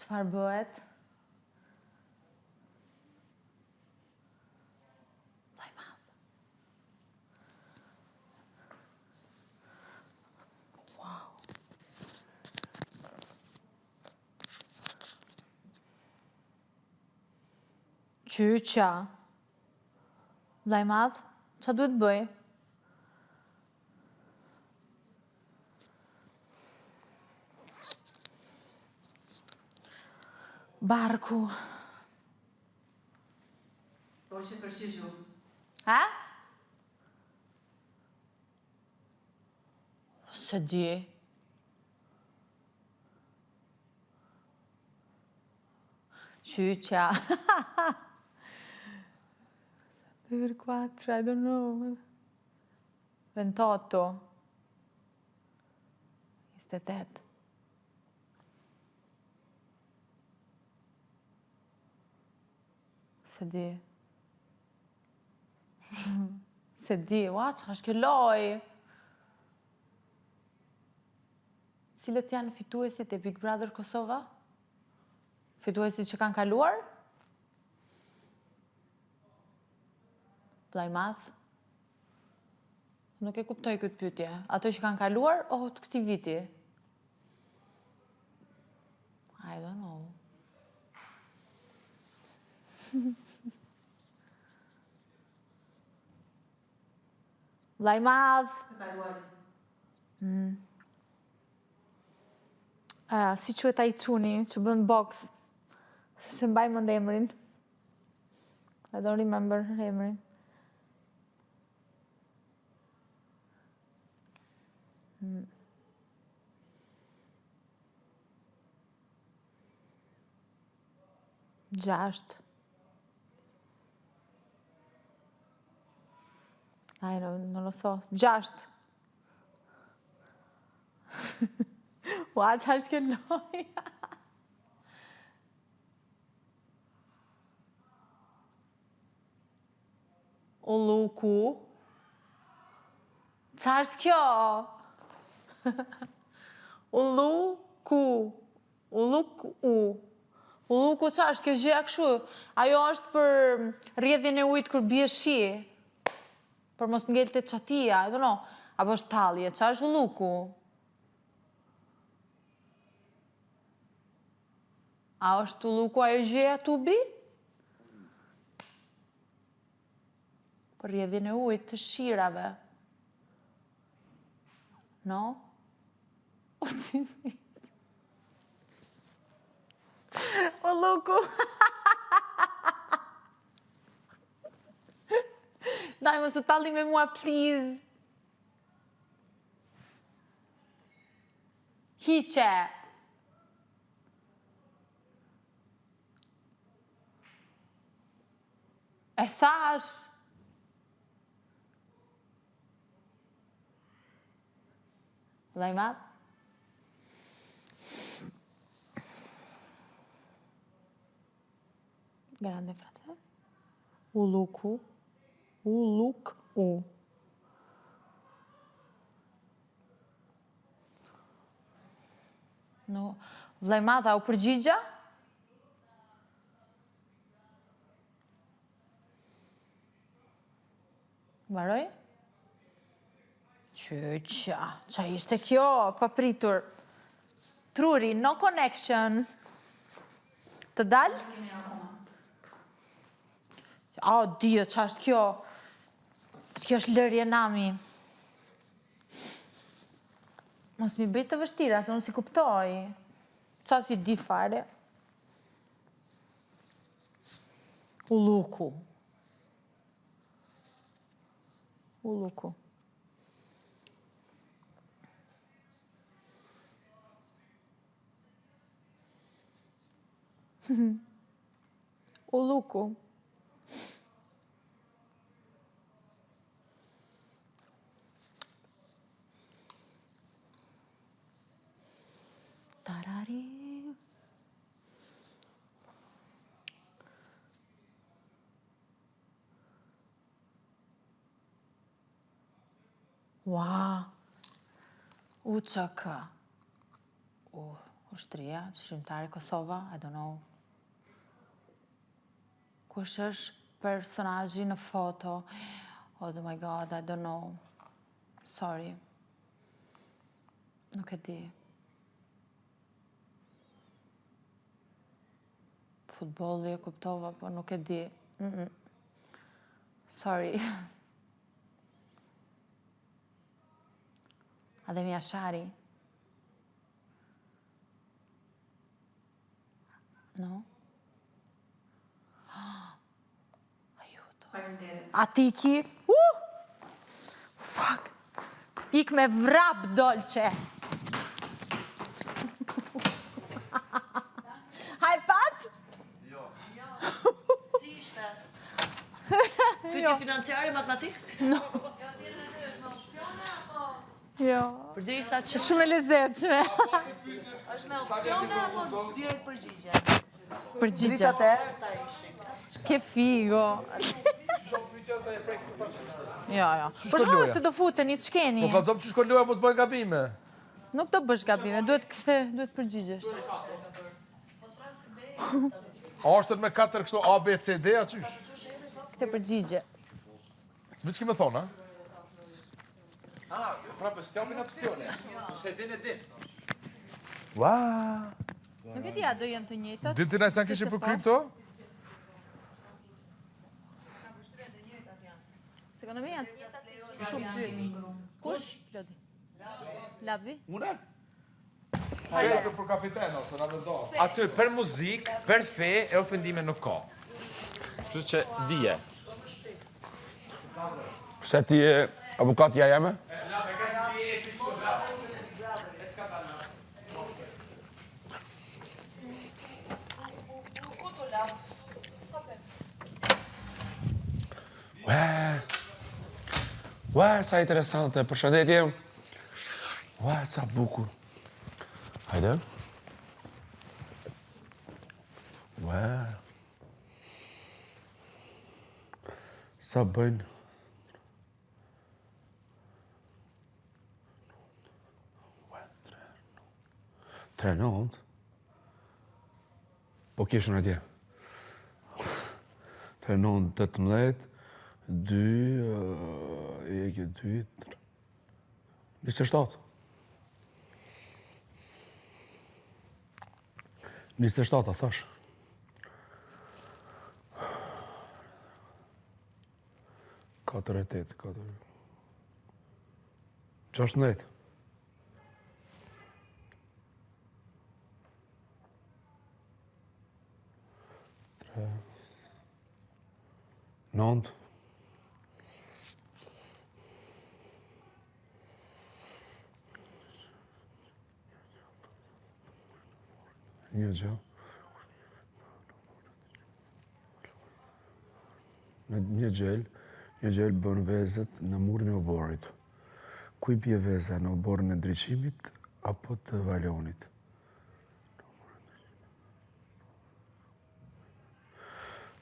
Çfarë bëhet? Vllai madh. Wow. Qyqa. Vllai madh, ç'a duhet bëj? Barku. Po që për qishu? Ha? Se di. Qyqa. 4, I don't know. 28. 28. Se di. Se di, ua, që është kjo loj? Cilët janë fituesit e Big Brother Kosova? Fituesit që kanë kaluar? Vllai madh? Nuk e kuptoj këtë pyetje. Ato që kanë kaluar o të këtij viti? I don't know. Vllai madh. Të kaluarit. Si quhet ai çuni që bën boks? Se mbaj mend emrin. I don't remember emrin. Gjasht. Ai, non lo so. 6. Ua, qa është kjo loj? Ulluku. Qa është kjo? Ulluku. Ulluku. Ulluku qa është kjo gjëja kështu? Ajo është për rrjedhjen e ujit kur bie shi. Për mos ngelte çatia, I don't know. Apo është tallje, qa është ulluku? A është ulluku ajo gjëja tubi? Për rrjedhjen e ujit të shirave. No? Ulluku. Daj, mos u talli me mua, please. Hiqe. E thash. Vllai madh. Grande fratello. Ulluku. Ulluku. No, vllai madh, u përgjigja? Mbaroj? Qyqa, qa ishte kjo, papritur. Truri, no connection. Të dal? A, dio, qa është kjo? Kjo është lërje nami. Mos mi bëj të vështira, se unë si kuptoj. Qa si di fare? Ulluku. Ulluku. Ulluku. Tarari. Wow. UÇK. Ushtria, Qështrimtari Kosova, I don't know. Kush është personazhi në foto? Oh my god, I don't know. Sorry. Nuk e di. Futbolli e kuptova, po nuk e di. Sorry. Ademi Ashari. No? Ajuto. Faleminderit. Atiki. Fuck. Ik me vrap, Dolce. Haj pat? Si ishte? Pyetje financiare, matematik? Jo. Përderisa që Shumë e lezetshme. është me opsione apo direkt përgjigje? Përgjigje. Dritat e errta ishin. Ke figo. Jo. Por loja? se do futeni, ç'keni? Po kallzom që shko loja mos bëjnë gabime. Nuk do bësh gabime, duhet përgjigjesh. Ashtën me 4 kështu A, B, C, D, atysh. Te përgjigje. Veç ki me thonë, a? Proprio stiamo in opzione. Se din e din. Ua. Nuk e di a do jenë të njëjtat. Din të nëjë sa kishin për krypto? Secondo me janë shumë dy. Kush? Lodi. Labi? Una? Kërëse për kapiten, ose në vërdo. Aty për muzikë, për fe e ofendime nuk ka. Kështu që dije. Pse ti je avukatja jeme? Ua, sa interesante, përshëndetje. Ua, sa bukur. Hajde. Ua. Sa bëjnë? Tre nëndë? Po kishën atje. Tre nëndë, 18, 2, e ke 2, 27. 27, a thash. Katër e 8, 16. 9. Një gjë. Një gjel bën vezët në murin e oborit. Ku i bie veza, në oborin e ndriçimit apo të valonit?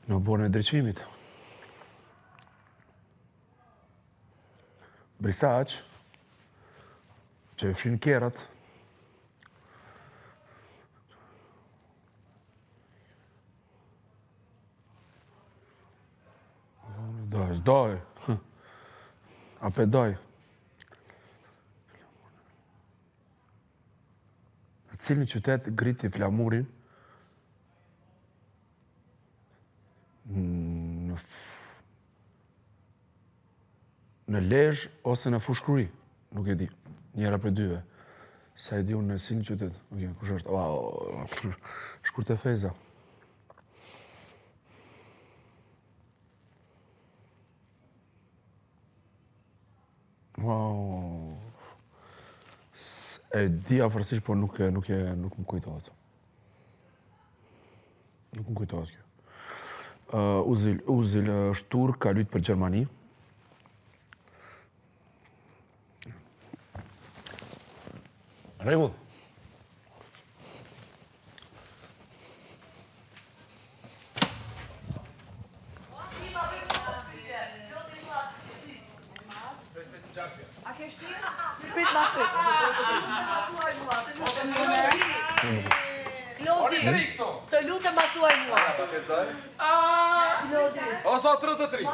Në oborin e ndriçimit. Brisaq, që e fshin kerat. Doj. Ape doj. Në cilin qytet griti flamurin në Lezhë ose në Fushkuri, nuk e di, njëra për dyve. Sa e di unë në cilin qytet, kush është, Shkurt e Feza. Wow. E di afërsisht, por nuk më kujtohet. Nuk më kujtohet kjo. Uzil është turk, ka luajtur për Gjermani. Rregull. A ke shtirë? Prit ma frit. Të lutem ma thuaj mua. O sa 33?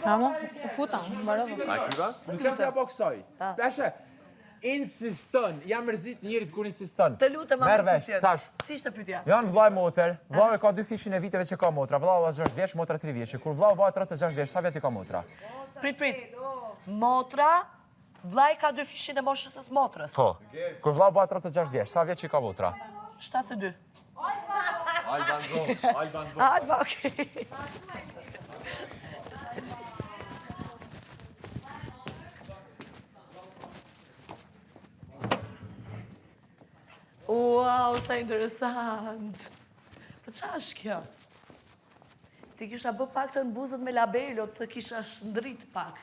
Amo, u futa, mbarova. Nuk jam t'ja po kësaj. Peshe, insiston, jam mërzit njerit kur insiston. Të lutem ma Merr vesh, thash. Si ishte pyetja? Janë vllai moter, vllau e ka 2 fishin e viteve që ka motra, vllau është 6 vjeç, motra 3 vjeç. Kur vllau bëhet 36 vjeç, sa vjet i ka motra? Prit. Motra, vllai ka 2 fishin e moshës së motrës. Po. Kur vllau bëhet 36 vjeç, sa vjet i ka motra? 72. Alban, Alba, okej. Wow, sa interesant. Po qa është kjo? Ti kisha bë pak të në buzët me labelo, të kisha shndrit pak.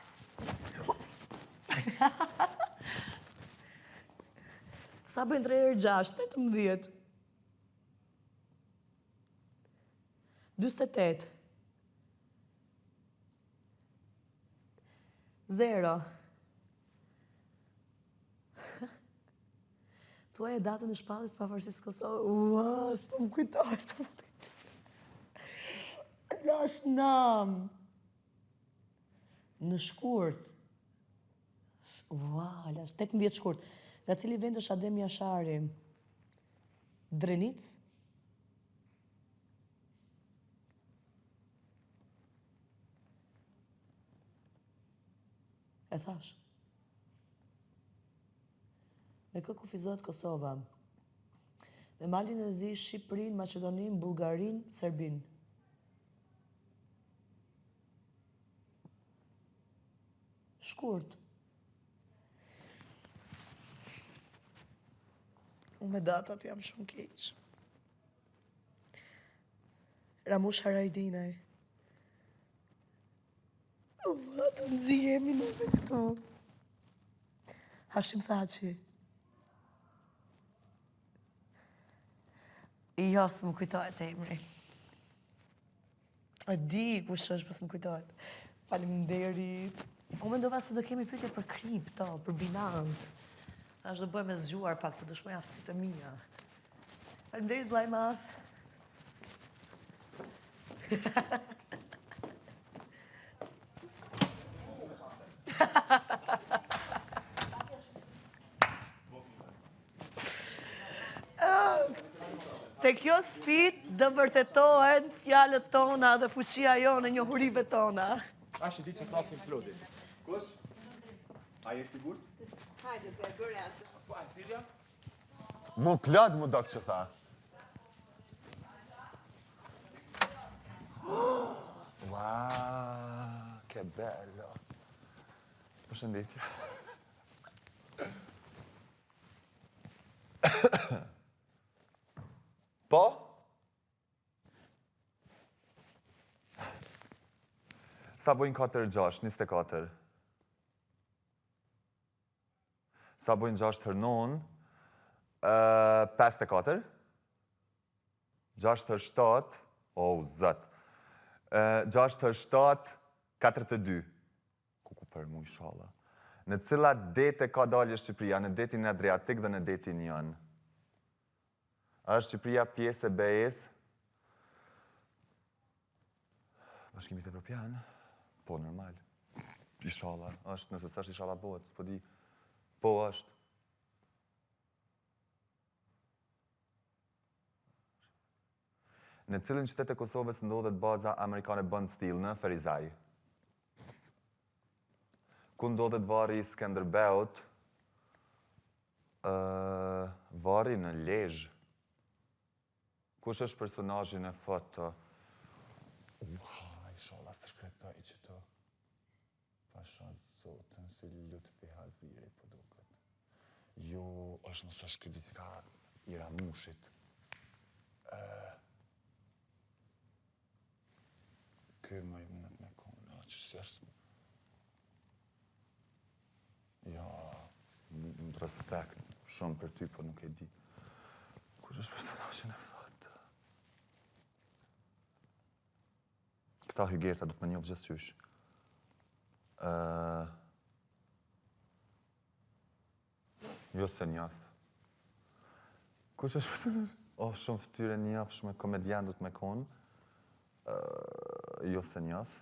Sa bëjnë 3 herë 6, 18. 28. 0. Thuaj e datën e shpalljes pavarësisë Kosovë. Ua, s'po më kujtohet. Lash nam. Në shkurt. Ua, lash, 18 shkurt. Nga cili vend është Adem Jashari? Drenic? E thash. Me kë kufizohet Kosova? Me malin e zi, Shqipërinë, Maqedoninë, Bullgarinë, Serbinë. Shkurt. Unë me datat jam shumë keq. Ramush Harajdinaj. Ua, të nxihemi nëve këtu. Hashim Thaçi. Jo, së më kujtohet emri. E di kush është, po s'më kujtohet. Faleminderit. Unë mendova se do kemi pyetje për kripto, për Binance. Tash do bëjmë e zgjuar pak të dëshmoj aftësitë e mia. Faleminderit vllai madh. Te kjo sfit dë vërtetohen fjalët tona dhe fuqia jone, njohurive tona. Ashtë di që flasim Klodit. Kush? A je sigurt? Hajde se e bërë atë. Mu Klod mu do kështë ta. Wow, che bello. Përshëndetje. Po? Sa bojnë 4-6, 24. Sa bojnë 6 hër 9, 54. 6 hër 7, zët. 6 hër 7, 42. Kuku për mu i shala. Në cilat dete ka dalje Shqipëria, në detin Adriatik dhe në detin Jon? Është Shqipëria pjesë e BE-s? Bashkimit Evropian? Po, normal. Inshallah. Është, nëse s'është inshallah bëhet, s'po di. Po, është. Në cilin qytet e Kosovës ndodhet baza amerikane Bond Steel në Ferizaj? Ku ndodhet varri i Skanderbeut? Varri në Lezhë. Kush është personazhin e foto? Inshallah së shkretoj që të pasha zotën si Lutfi Haziri, po duket. Jo, është nësë është këtë diçka i Ramushit. Kë më i mundet me kona, që s'jesë. Ja, më respekt shumë për ty, po nuk e di. Kush është personazhin e foto? Këta hygerta du të më njofë gjithëqysh. Jo se njofë. Kush është personazh? Shumë fytyrë njëfshme, komedian du të me konë. Jo se njëf.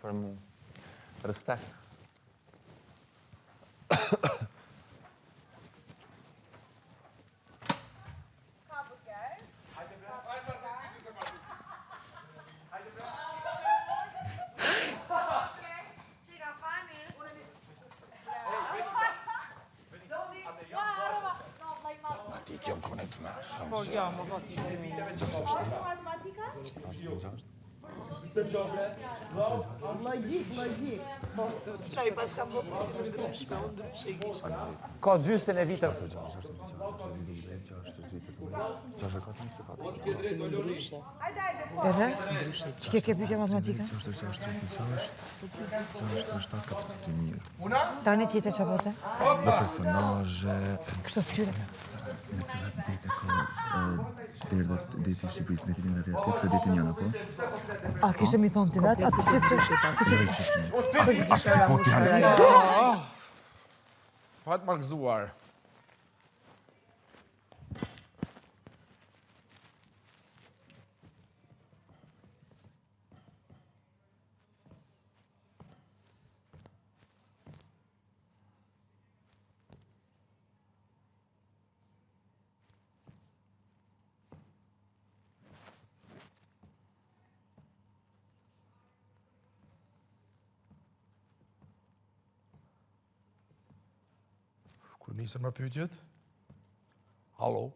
Për mu. Respekt. Jam konet me. Po, ja, më vati kemi. Lajgjik. Po, qaj pas kam bërë për ndryshme, unë ndryshme i kisha. Ka gjysën e vitër. Edhe? Që ke pyetje matematika? Tani tjetër që bote? Dhe personazhe, Kështë fytyre? në cilat dete ka derdhat deti i Shqipërisë, ne kemi në realitet për detin janë, apo? A, kishe mi thonë të vetë? A, të që Asë po t'janë. Fat markëzuar. Kur nisën me pyetjet? Hallo?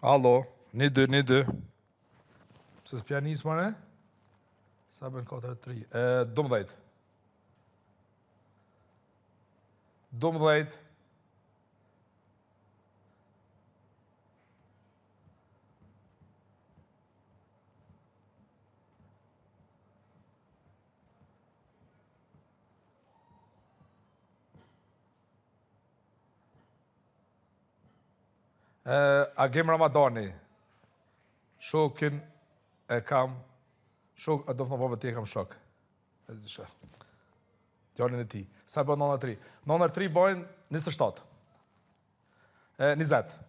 Allo, 1-2. Se s'pja njës mare? Sa bën 4-3. 12. 12. Agim Ramadani, shokin e kam, shok, do të thënë ti e kam shok. Djalin e ti. Sa bën 93? 93 bojnë 27. 20.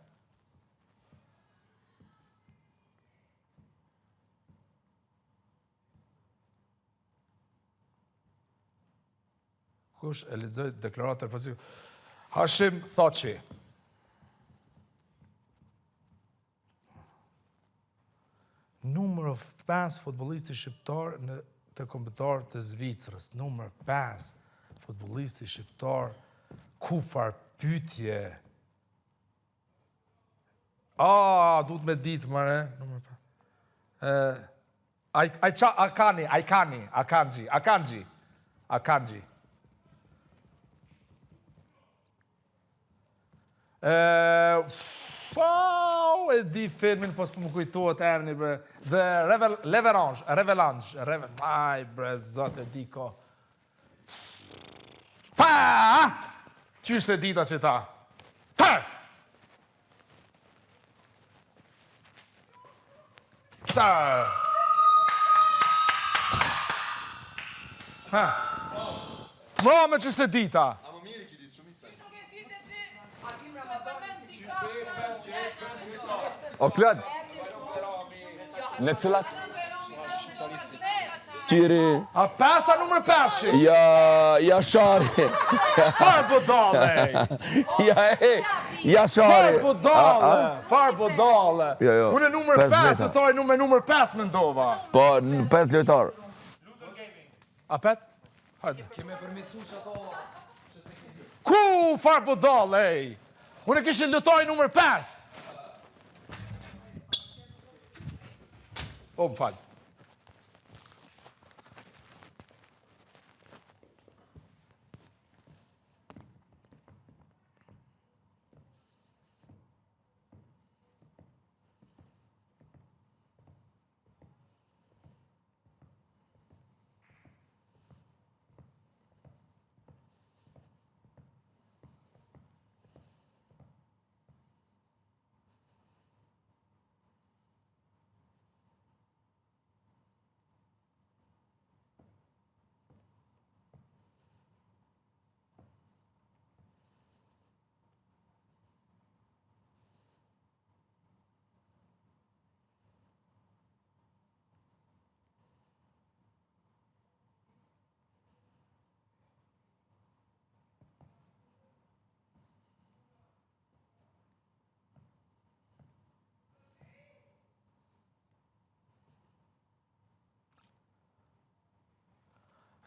Kush e lexoj deklaratën e pozitiv? Hashim Thaçi. Numër 5 futbollisti shqiptar në të kombëtar të Zvicrës. Numër 5 futbollisti shqiptar. Kufar pyetje. Duhet me ditë, mare. Numër 5. Akanji. E di filmin, po s'po më kujtohet emri, bre. The Revelange. Aj, bre, zot e di ko. Qysh se dita që ta? Me që se dita. O, Klod, në cilat? Qiri, A pesa numër 5-shi? ja shari. Farë budale! Ja shari. Farë budale! Jo. Unë e numër 5 5, veta. të tojë numër 5 me ndova. Po, 5 lojtar. A pet? Hajde. Keme përmisu që ato... Ku farë budale, ej? Unë e kishë lëtoj numër 5. O, më falë.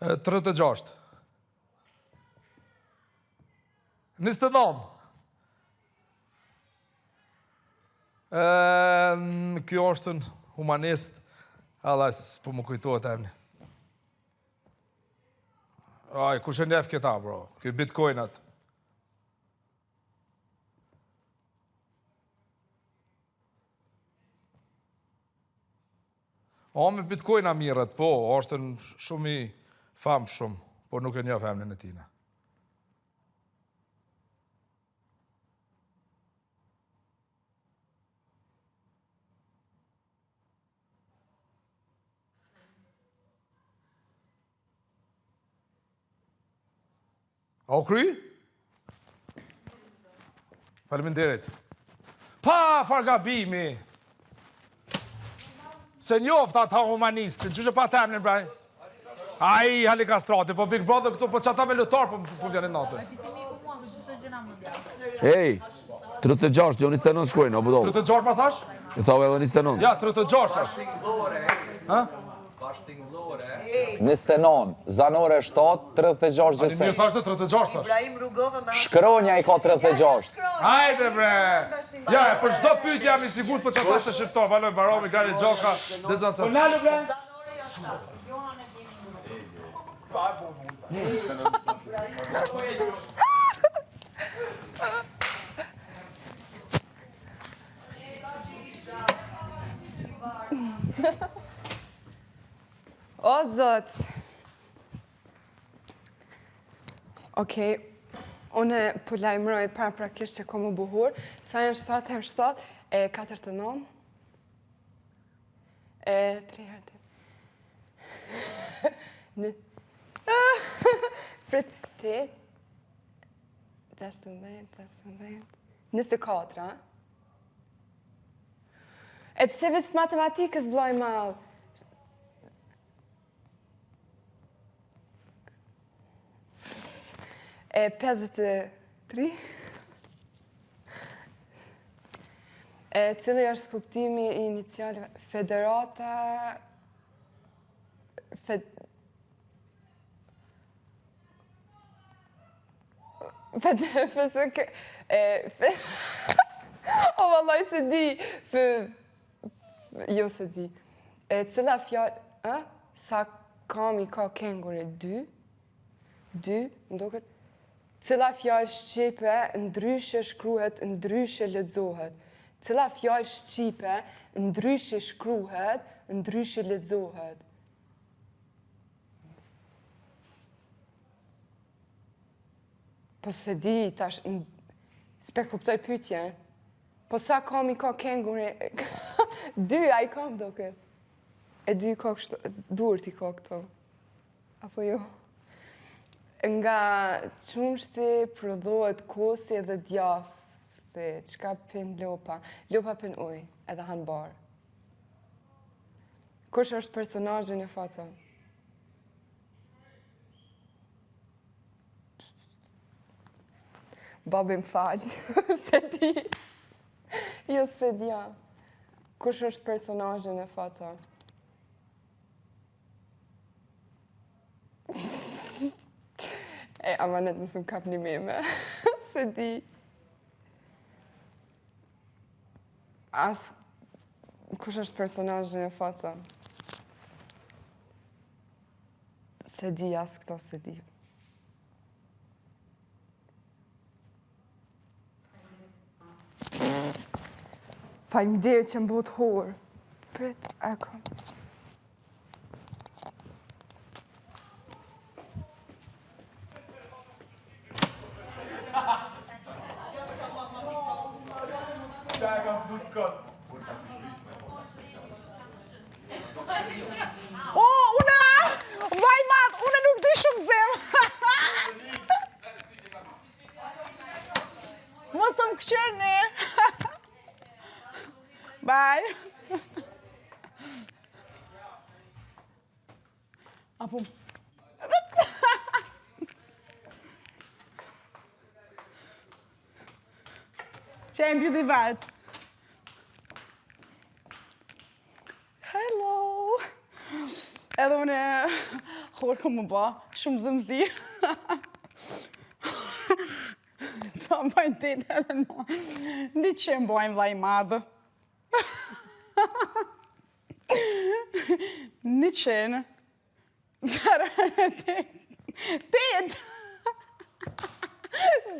36. 29. Kjo është në humanist, Allah, po më kujtohet emni. Aj, kush e njef këta, bro? Kjo bitcoinat. O, me bitcoina mirët, po, është shumë i famë shumë, por nuk e njef emnin e tina. A u kry? Faleminderit. Pa, fargabimi! Se njofta ata humanistin, që pa temnin, braj? Ai, hali kastrati, po Big Brother këtu, po qata me lutar, po vjenin natë. Ej, 36, jo 29 shkojnë, o budohu. 36 ma thash? E thave edhe 29. Ja, 36 thash. Ha? 29, zanore 7, 36 Ani gjëse. mirë thash në 36 thash. Shkronja i ka 36. Hajde bre! Ja, për çdo pyetje jam i sigurt për çfarë të shqiptar, valoj baromi, gari gjoka, dhe gjatë. Po nalu bre! O, zot. Okej, une po lajmëroj prakisht që ko më buhur, sa janë 7 herë 7, e 4 të 9, e 3 herë të... Në... Frit, 8, 16, 24, e pse veç matematikës vloj malë? E 53. Cili është kuptimi i inicialeve? Federata... O, vallaj se di. Jo se di. Cila fjallë... Sa kam i ka kenguri? 2, më duket... Cila fjallë shqipe ndryshe shkruhet, ndryshe lexohet. Cila fjallë shqipe ndryshe shkruhet, ndryshe lexohet. Po se di, tash, s'pe kuptoj pyetje. Po sa kam i ka kenguri? 2 a i kam doket. E 2 ka kështu, duart i ka këto. Apo jo? Nga qumshti prodhohet kosi dhe djathë, qka pin lopa? Lopa pin uj, edhe han barë. Kush është personazhi në foto? Babi më falj, se di. Jo s'pe dja. Kush është personazhi në foto? E, amanet nësëm kap një meme, se di. Kush është personazhi në foto? Se di, as këto se di. Faleminderit që m'bot horë. Prit, e kom. O, une! Vaj mat, une nuk di shumë zem. Mos të më këqërni. Bye. Apo... Që e mbjudhi vetë. Hello! Edhe une Orë më ba, shumë zëmzi. Sa bajnë të të në. Ndi që më bajnë vlaj madhë. Një qenë. Zara në të. Tet!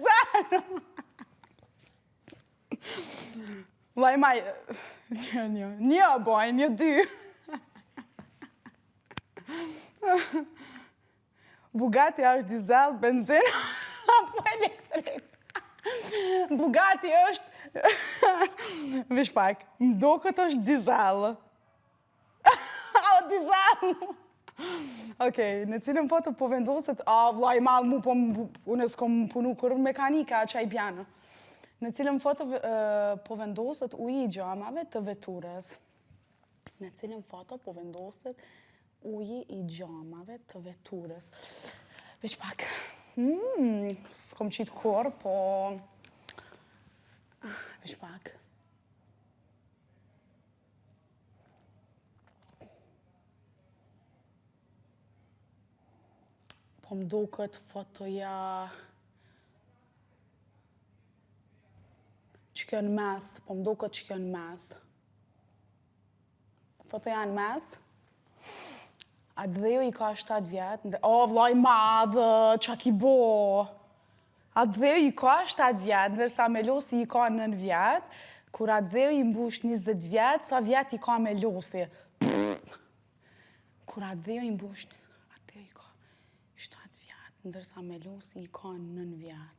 Zara! Vlaj maj... Një bajnë, një dy. Bugatti është dizel, benzin, apo elektrik. Bugatti është... Vish pak, më do këtë është dizel. O, dizel! Okej, në cilën foto po vendoset... Vlaj malë mu, po unë s'kom punu kërë mekanika, qaj pjanë. Në cilën foto po vendoset uji i gjamave të veturës. Në cilën foto po vendoset uji i gjamave të veturës. Veç pak. S'kom qitë kur, po... Veç pak. Po më do këtë fotoja... Që kjo në mes, po më do këtë që kjo në mes. Fotoja në mes. Atë dhejo i ka 7 vjetë. O, vlaj madhë, qa ki bo. Atë dhejo i ka 7 vjetë, ndërsa Melosi i ka 9 vjetë. Kur atë dhejo i mbush 20 vjetë, sa vjetë i ka Melosi. Kur atë dhejo i mbush... Atë dhejo i ka 7 vjetë, ndërsa Melosi i ka 9 vjetë.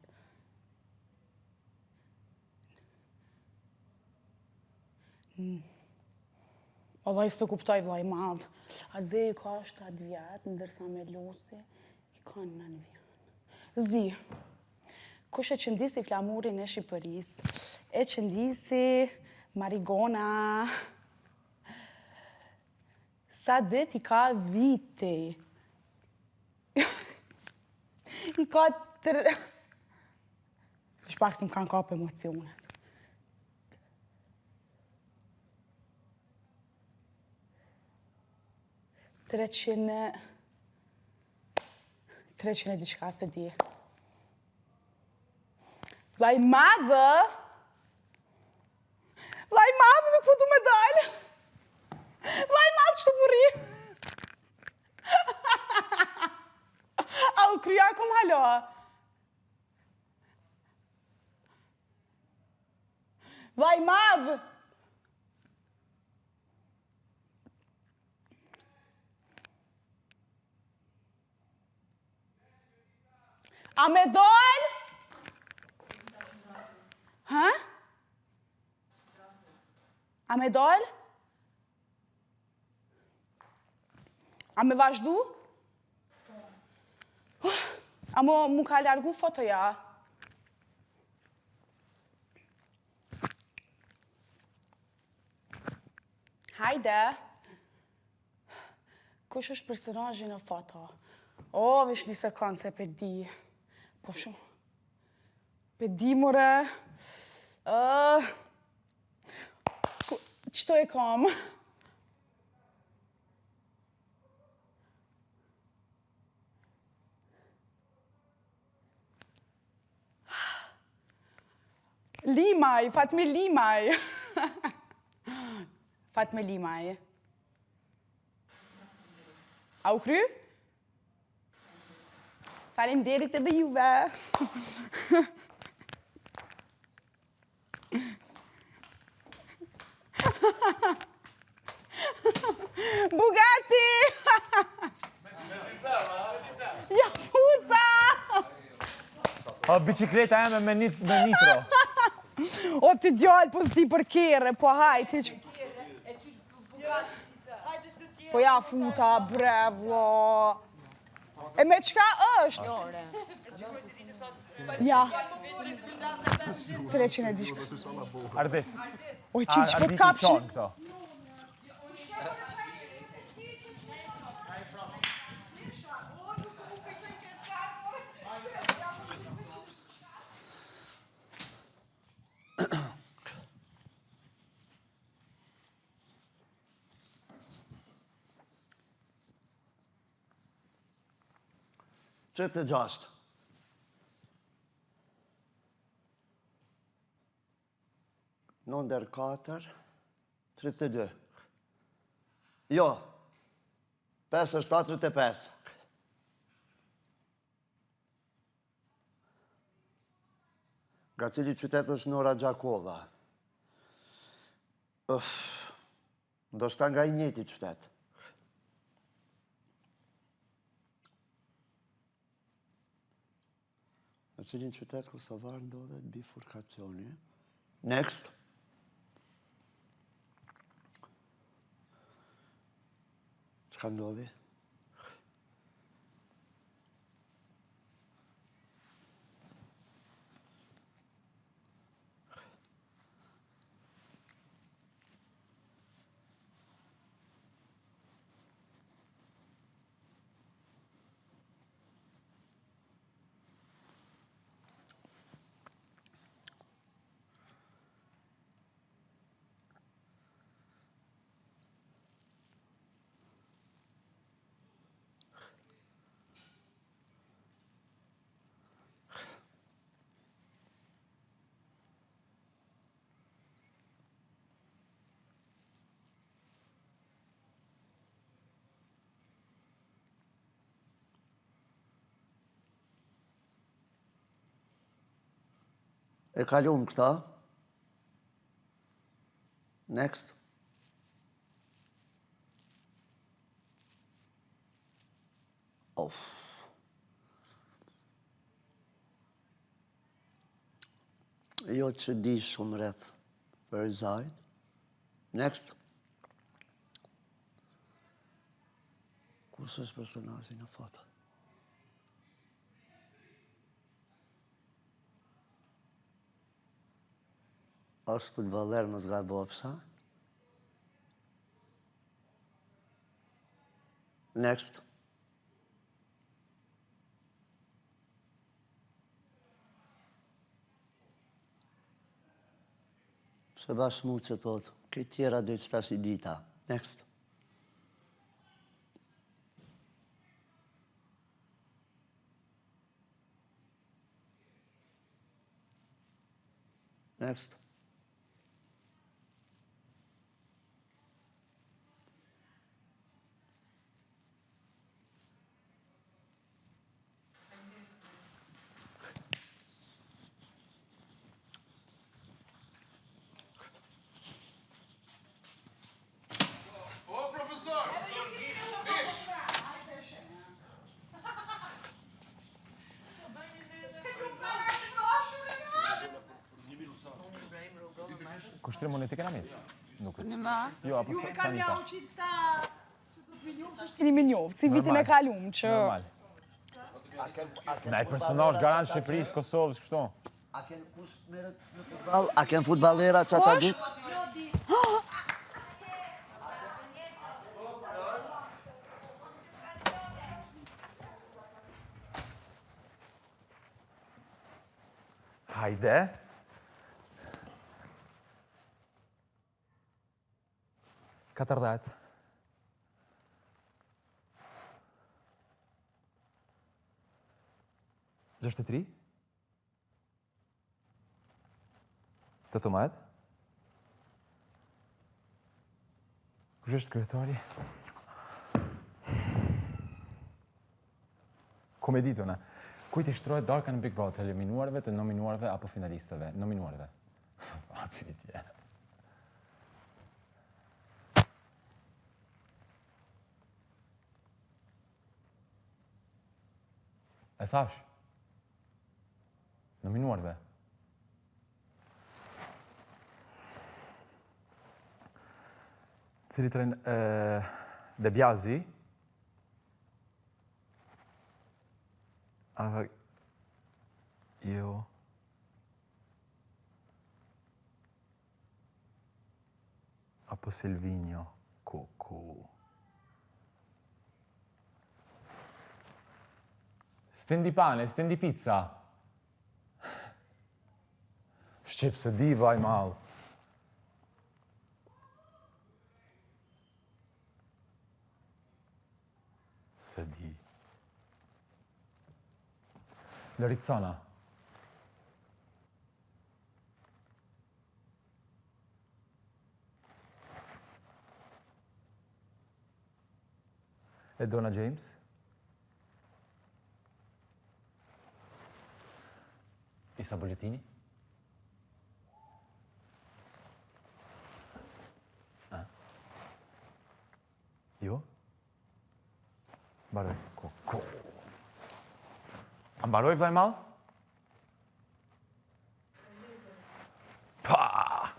Allah i s'pe kuptoj vlaj madhë. A dhe i ka 7 vjetë, ndërsa Melosi i ka 9 vjetë. Zi, kush e qëndisi flamurin e Shqipërisë? E qëndisi Marigona. Sa dit i ka viti? I ka 3... Shpak si më kanë kap emocionet. 300 diçka se di. Vlaj madhë! Vlaj madhë nuk po du me dalë! Vlaj madhë që të burri! A u krya kom halo? Vlaj madhë! A me dollë? Ha? A me dollë? A me vazhdu? A mu ka largu fotoja? Hajde. Kush është personazhi në foto? O, vish një sekundë se pe di. Po shumë. Pe di, more. Qëto e kam? Limaj, Fatme Limaj. Fatme Limaj. A u kry? Faleminderit edhe juve. Bugatti! Ja futa! O, bicikleta eme me nitro. O, ti djallë, po s'di për kere, po hajti. Po ja futa, brevlo. E me qka është? Ja. 300 e dishka. Ardit. Oj, qilë që për kapshi. 36. Nënder 4, 32. Jo, 57, 35. Nga cili qytet është Nora Gjakova? Ndoshta nga I njëjti qytet. Në cilin qytet kosovar ndodhet bifurkacioni. Next. Çka ndodhi? E kalum këta. Next. Of. Jo që di shumë rreth për Zajt. Next. Kush është personazhi në foto? Është futboller, mos gabofsha. Next. Se bashkë mu që thotë, këtë tjera dhe që tash I dita. Next. Next. Kushtrim monetike na mit? Nuk. Në ma? Jo, apo Juve kanë mja uqit këta që do të njoftë, keni me njoftë, si vitin e kalum që... Normal. Na I personazh garant Shqipërisë, Kosovës, kështu. A ken kush merret në futboll? A ken futballera që ata dit? Hajde. Katërdhet. Gjashtë tri? Tëtëmet? Kush është kryetari? Komeditona. Kujt I shtrohet darka në Big Brother, eliminuarve, të nominuarve apo finalistëve? Nominuarve. Pyetje. E thash. Nominuarve. Cili tren De Biasi. Jo. Apo Silvinio. Kuku. Stendi pane, stendi pizza. Shqip se di vaj mal. Se di. Loricona. Edona James. Isa Bollettini. Jo? Mbaroj. A mbaroj vllai mall? Pa!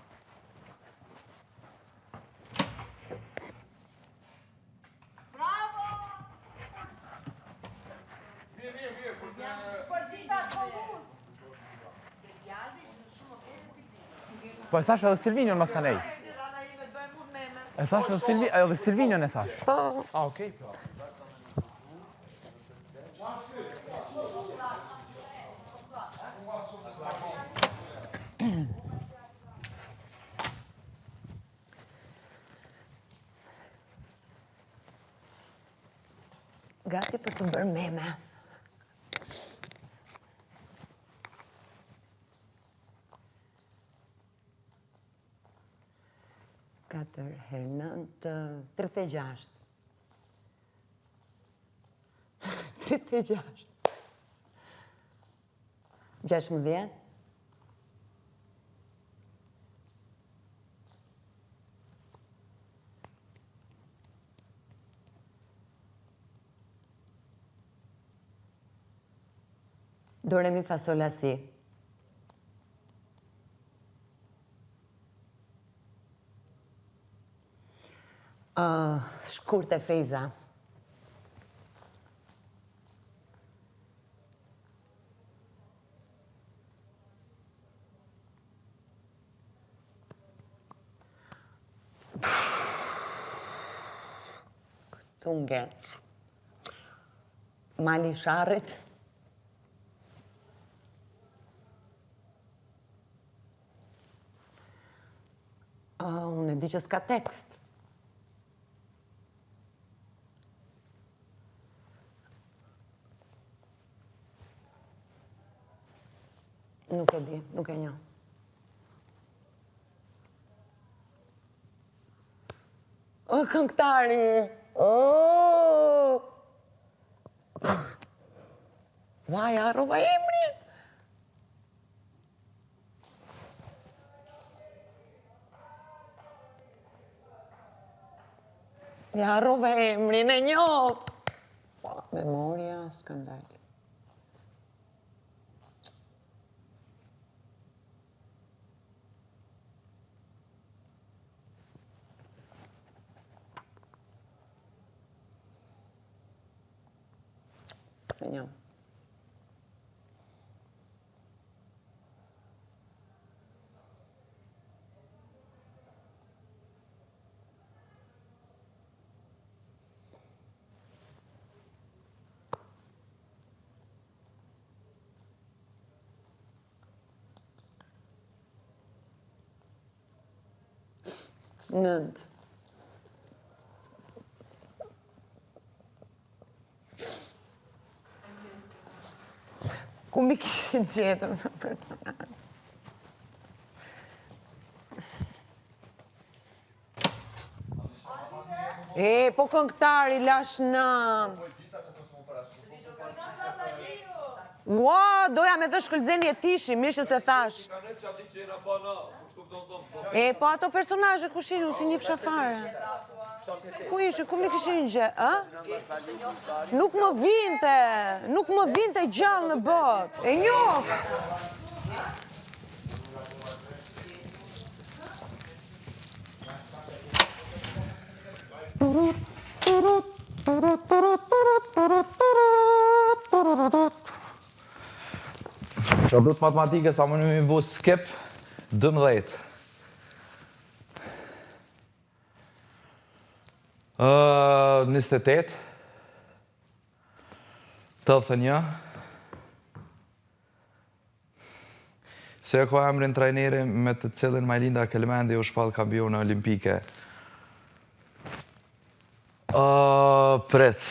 Po e thash edhe Silvinion mas anej. E thash edhe Silvinion e thash. Po. A, okej. Gati për të bërë meme. Katër herë 9, 36. 36. 16. Do re mi fa sol la si. Shkurt e Fejza. Këtu nget. Mali Sharrit. Unë e di që s'ka tekst. Nuk e di, nuk e njoh. O, këngëtari! Vaj, harrova emrin! Ja harrova emrin, e njoh! Memoria, skandal. Se njoh. Nënt. Ku mi kishin gjetur në personazh? Po këngëtari, lash në... Ua, doja me dhe shkëllzeni e tishi, mirë që se thash. Po ato personazhe ku ishin, si një fshafare. Ku ishe, ku mi kishin gje, Nuk më vinte gjallë në botë, e njoh. Shabut matematike sa më në mi bu skip 12. 28. 81. Se e ka emrin trajneri me të cilin Majlinda Kelmendi u shpall kampione olimpike. Pret.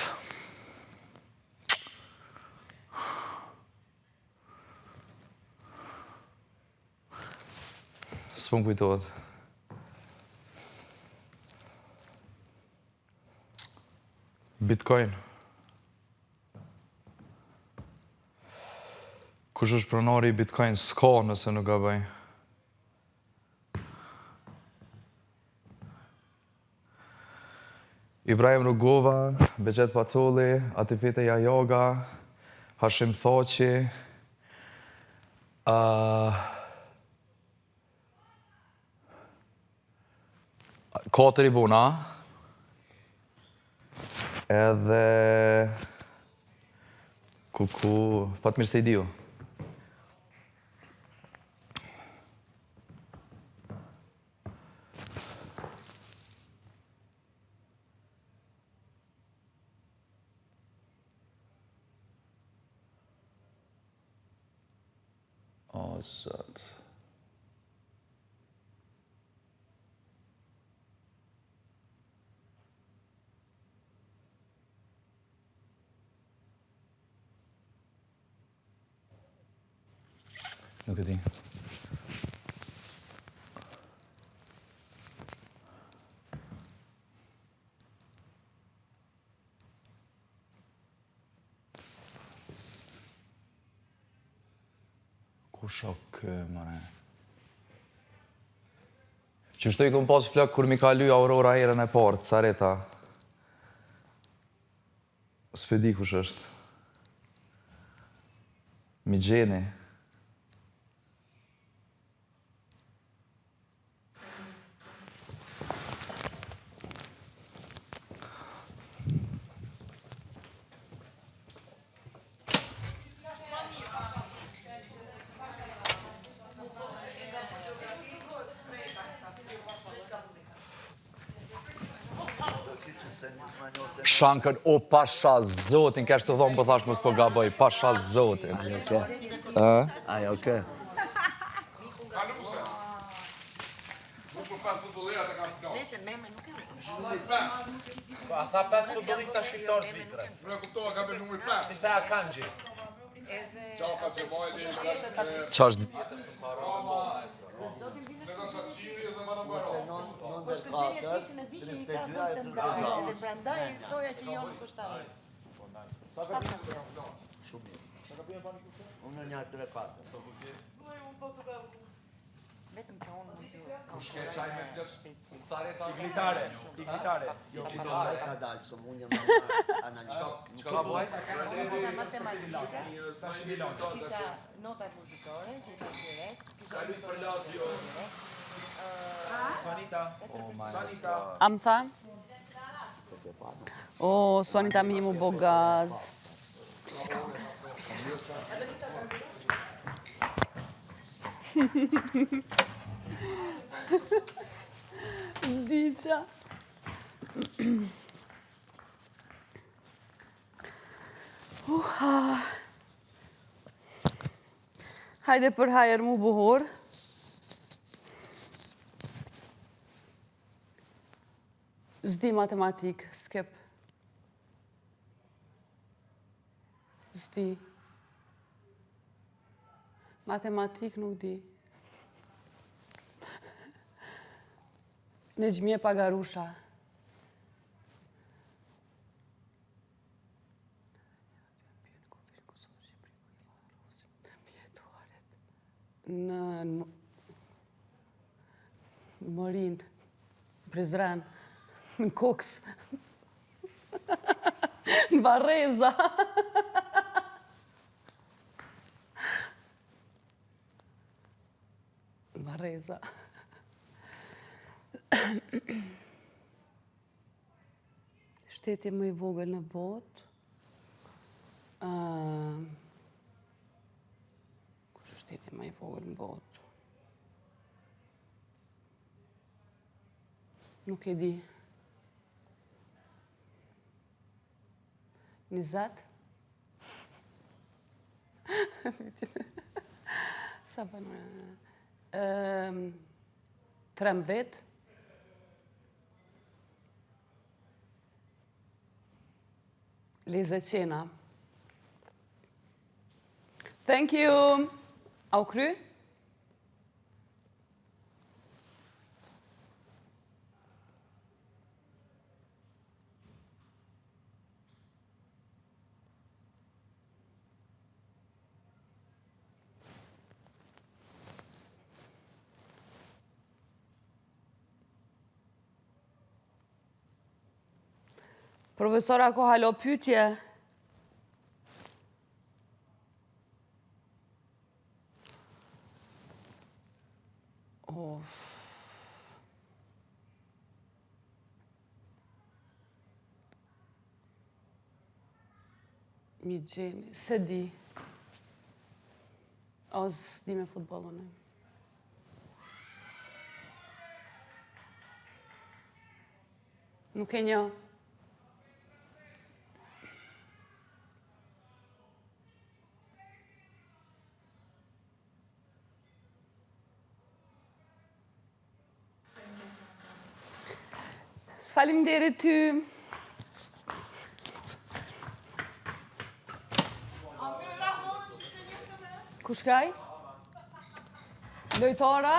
S'po më kujtohet. Bitcoin. Kush është pronari i Bitcoin? S'ka nëse nuk gaboj. Ibrahim Rugova, Beqet Pacolli, Atifete Jajoga, Hashim Thoqi, Katër i buna, edhe Fatmir Sejdiu. O, zot. Nuk e di. Kush o kë, mare? Qështu i kom pas flok kur mi ka ly Aurora herën e parë, Sareta. S'pe di kush është. Migjeni. Shankën, o pasha zotin, kesh të thonë për thash mos po gaboj, pasha zotin. Ajo ke. Ajo ke. Kaluse. Nuk për 5 futbolera të kam këto. Nese, meme nuk e A tha 5 futbolista shqiptar Zvicrës. Nuk e kuptova ka për numër 5. Si tha Kanji. Ciao ka që mojë Qa është? Unë një 3-4. Vetëm që unë mund të... Kush ke qaj me plëç? Iglitare. Jo, ti do me ka dalë, së mund një analiz. Kisha matematika, kisha nota muzikore, që i të direkt, kisha mitologi direkt. Sonita. A më tha? O, Sonita mi mu bo gaz. Diqa. Hajde për hajer mu buhur. Zdi matematik, skep. Zdi. Matematik nuk di. Në gjmje Pagarusha. Në Morin, Prizren, në Koks, në Vareza. Në Vareza. Shteti më i vogël në botë. Kush është shteti më i vogël në botë? Nuk e di. 20? Sa banë? 13? Lezecena. Thank you. Au kry? Profesora, ko halo pyetje? Mi gjeni, se di. O, s'di me futbolën. Nuk e një. Faleminderit ty. Kush kaj? Lojtara?